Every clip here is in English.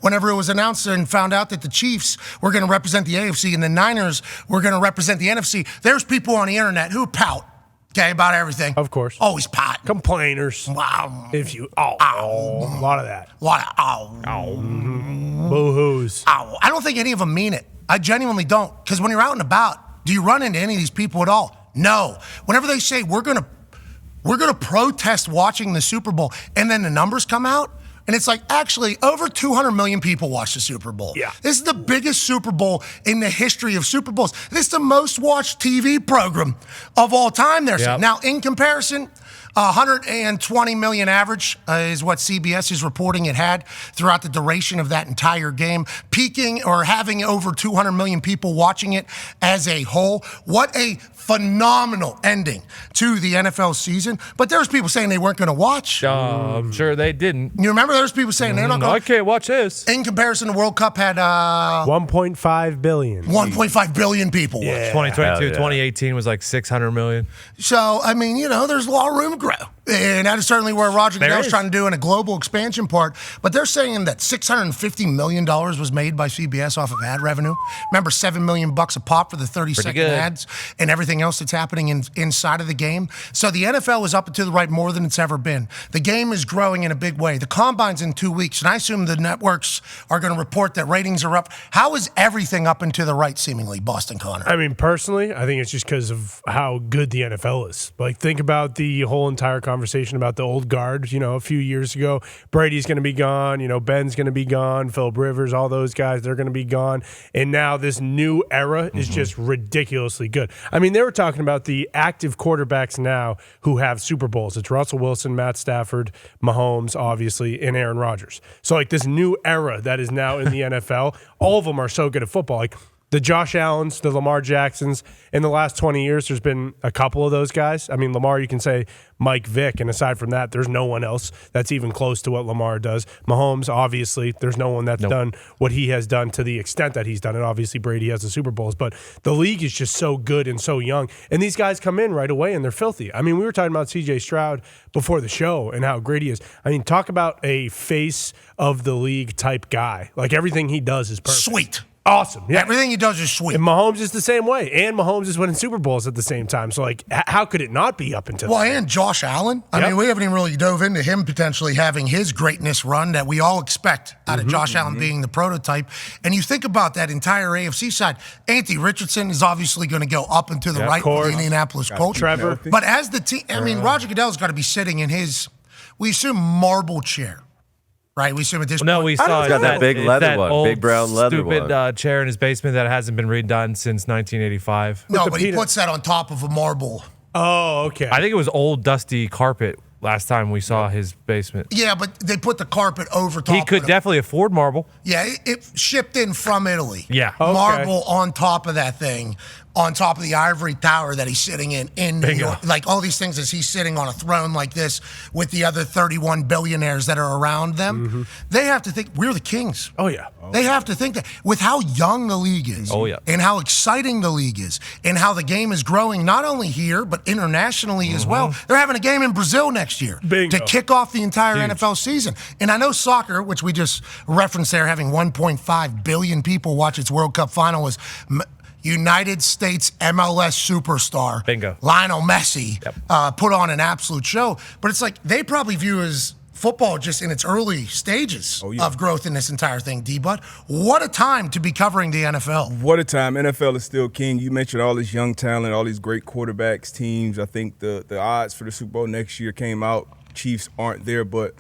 whenever it was announced and found out that the Chiefs were going to represent the AFC and the Niners were going to represent the NFC, there's people on the internet who pout, okay, about everything. Of course. Always pot. Complainers. Wow. If you, a lot of that. A lot of Boo-hoos. I don't think any of them mean it. I genuinely don't. Because when you're out and about, do you run into any of these people at all? No. Whenever they say we're gonna protest watching the Super Bowl, and then the numbers come out, and it's like, actually, over 200 million people watch the Super Bowl. Yeah. This is the biggest Super Bowl in the history of Super Bowls. This is the most watched TV program of all time there. Yep. Now, in comparison, 120 million average is what CBS is reporting it had throughout the duration of that entire game, peaking or having over 200 million people watching it as a whole. What a phenomenal ending to the NFL season. But there's people saying they weren't going to watch. I'm sure they didn't. You remember there's people saying they're not going I can't watch this. In comparison, the World Cup had 1.5 billion. 1.5 billion people watch. Yeah. 2022, 2018 was like 600 million. So, I mean, there's a lot of room to grow. And that is certainly where Roger Goodell's trying to do in a global expansion part. But they're saying that $650 million was made by CBS off of ad revenue. Remember, $7 million a pop for the 30-second ads and everything else that's happening inside of the game. So the NFL is up and to the right more than it's ever been. The game is growing in a big way. The Combine's in 2 weeks, and I assume the networks are going to report that ratings are up. How is everything up and to the right, seemingly, Boston Connor? I mean, personally, I think it's just because of how good the NFL is. Like, think about the whole entire conversation about the old guard. A few years ago, Brady's going to be gone. Ben's going to be gone. Philip Rivers, all those guys, they're going to be gone. And now this new era is just ridiculously good. I mean, they were talking about the active quarterbacks now who have Super Bowls. It's Russell Wilson, Matt Stafford, Mahomes, obviously, and Aaron Rodgers. So, like, this new era that is now in the NFL, all of them are so good at football. Like, the Josh Allens, the Lamar Jacksons, in the last 20 years, there's been a couple of those guys. I mean, Lamar, you can say Mike Vick, and aside from that, there's no one else that's even close to what Lamar does. Mahomes, obviously, there's no one that's done what he has done to the extent that he's done it. Obviously, Brady has the Super Bowls, but the league is just so good and so young. And these guys come in right away, and they're filthy. I mean, we were talking about C.J. Stroud before the show and how great he is. I mean, talk about a face of the league type guy. Like, everything he does is perfect. Sweet. Awesome. Yeah. Everything he does is sweet. And Mahomes is the same way. And Mahomes is winning Super Bowls at the same time. So, like, how could it not be up until that? And Josh Allen. I mean, we haven't even really dove into him potentially having his greatness run that we all expect out of Josh Allen being the prototype. And you think about that entire AFC side. Anthony Richardson is obviously going to go up and to the right for the Indianapolis Colts. Trevor. But as the team, I mean, Roger Goodell's got to be sitting in his, we assume, marble chair. Right, we assume at this point. No, we saw that big leather one, old, big brown leather stupid chair in his basement that hasn't been redone since 1985. No, but he puts that on top of a marble. Oh, okay. I think it was old dusty carpet last time we saw his basement. Yeah, but they put the carpet over top. He could definitely afford marble. Yeah, it shipped in from Italy. Yeah. Okay. Marble on top of that thing, on top of the ivory tower that he's sitting in New York. Like, all these things as he's sitting on a throne like this with the other 31 billionaires that are around them. They have to think, we're the kings. Oh, yeah. They have to think that with how young the league is, and how exciting the league is, and how the game is growing, not only here, but internationally as well. They're having a game in Brazil next year to kick off the entire NFL season. And I know soccer, which we just referenced there, having 1.5 billion people watch its World Cup final, was United States MLS superstar Lionel Messi put on an absolute show. But it's like they probably view as football just in its early stages of growth in this entire thing, D-Bud. What a time to be covering the NFL. What a time. NFL is still king. You mentioned all this young talent, all these great quarterbacks, teams. I think the odds for the Super Bowl next year came out. Chiefs aren't there, but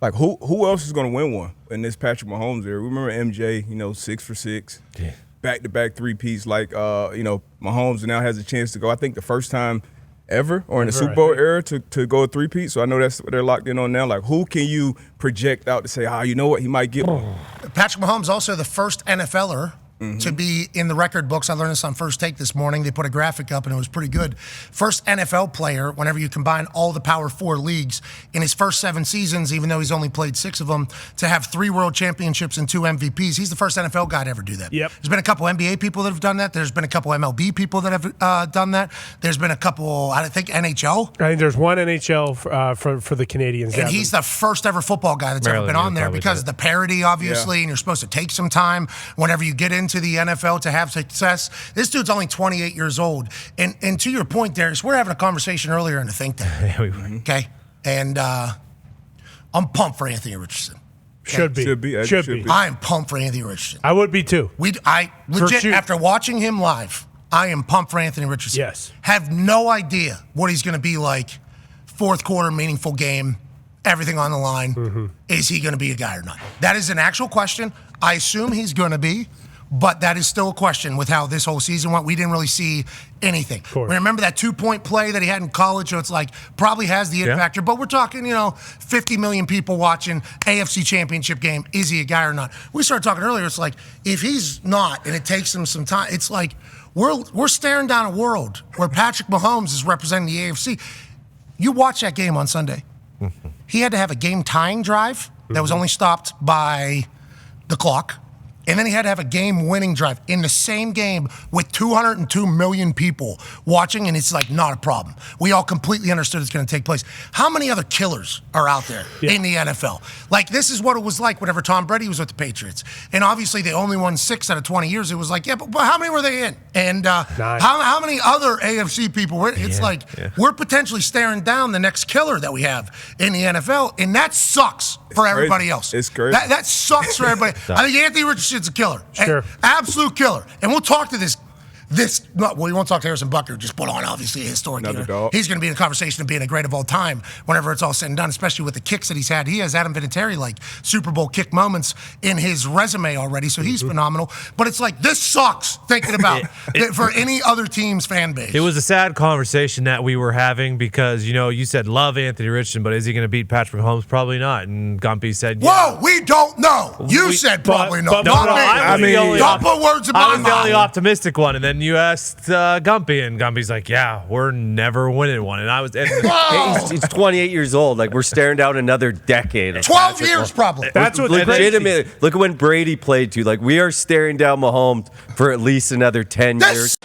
like who else is going to win one in this Patrick Mahomes era? Remember MJ, 6 for 6. Yeah. Back-to-back three-peats like, Mahomes now has a chance to go, I think, the first time ever or in the Super Bowl era to go a three-peat. So I know that's what they're locked in on now. Like, who can you project out to say, you know what, he might get one? Patrick Mahomes also the first NFLer to be in the record books. I learned this on First Take this morning. They put a graphic up, and it was pretty good. First NFL player, whenever you combine all the Power 4 leagues, in his first 7 seasons, even though he's only played 6 of them, to have 3 world championships and 2 MVPs. He's the first NFL guy to ever do that. Yep. There's been a couple NBA people that have done that. There's been a couple MLB people that have done that. There's been a couple, I think, NHL. I think there's one NHL for the Canadians. And he's the first ever football guy that's ever been on there because of the parity, obviously, and you're supposed to take some time whenever you get into the NFL to have success. This dude's only 28 years old. And to your point, Darius, we're having a conversation earlier in the think tank. Yeah, we were. Okay? And I'm pumped for Anthony Richardson. Okay? Should be. I am pumped for Anthony Richardson. I would be too. I legit, after watching him live, I am pumped for Anthony Richardson. Yes. Have no idea what he's going to be like. Fourth quarter, meaningful game, everything on the line. Mm-hmm. Is he going to be a guy or not? That is an actual question. I assume he's going to be, but that is still a question with how this whole season went. We didn't really see anything. We remember that 2-point play that he had in college, so it's like probably has the it factor, but we're talking, 50 million people watching AFC Championship game. Is he a guy or not? We started talking earlier. It's like, if he's not and it takes him some time, it's like we're staring down a world where Patrick Mahomes is representing the AFC. You watch that game on Sunday. He had to have a game-tying drive that was only stopped by the clock. And then he had to have a game-winning drive in the same game with 202 million people watching, and it's like not a problem. We all completely understood it's going to take place. How many other killers are out there in the NFL? Like, this is what it was like whenever Tom Brady was with the Patriots. And obviously they only won 6 out of 20 years. It was like, but how many were they in? And how many other AFC people were? It's we're potentially staring down the next killer that we have in the NFL, and that sucks for everybody else. It's crazy. That sucks for everybody. I think Anthony Richardson's a killer. Sure. Absolute killer. And we'll talk to this. We won't talk to Harrison Butker, just put on, obviously, a historic year. He's going to be in the conversation of being a great of all time whenever it's all said and done, especially with the kicks that he's had. He has Adam Vinatieri, like, Super Bowl kick moments in his resume already, so he's phenomenal. But it's like, this sucks thinking about for any other team's fan base. It was a sad conversation that we were having because, you said love Anthony Richardson, but is he going to beat Patrick Mahomes? Probably not. And Gumpy said, whoa, we don't know. You said probably not. Not me. Don't put words in my mouth. I'm the only optimistic one. And then you asked Gumpy, and Gumpy's like, yeah, we're never winning one. And I was... he's 28 years old. Like, we're staring down another decade. 12 years, probably. That's what legitimately. Look at when Brady played, too. Like, we are staring down Mahomes for at least another 10 years.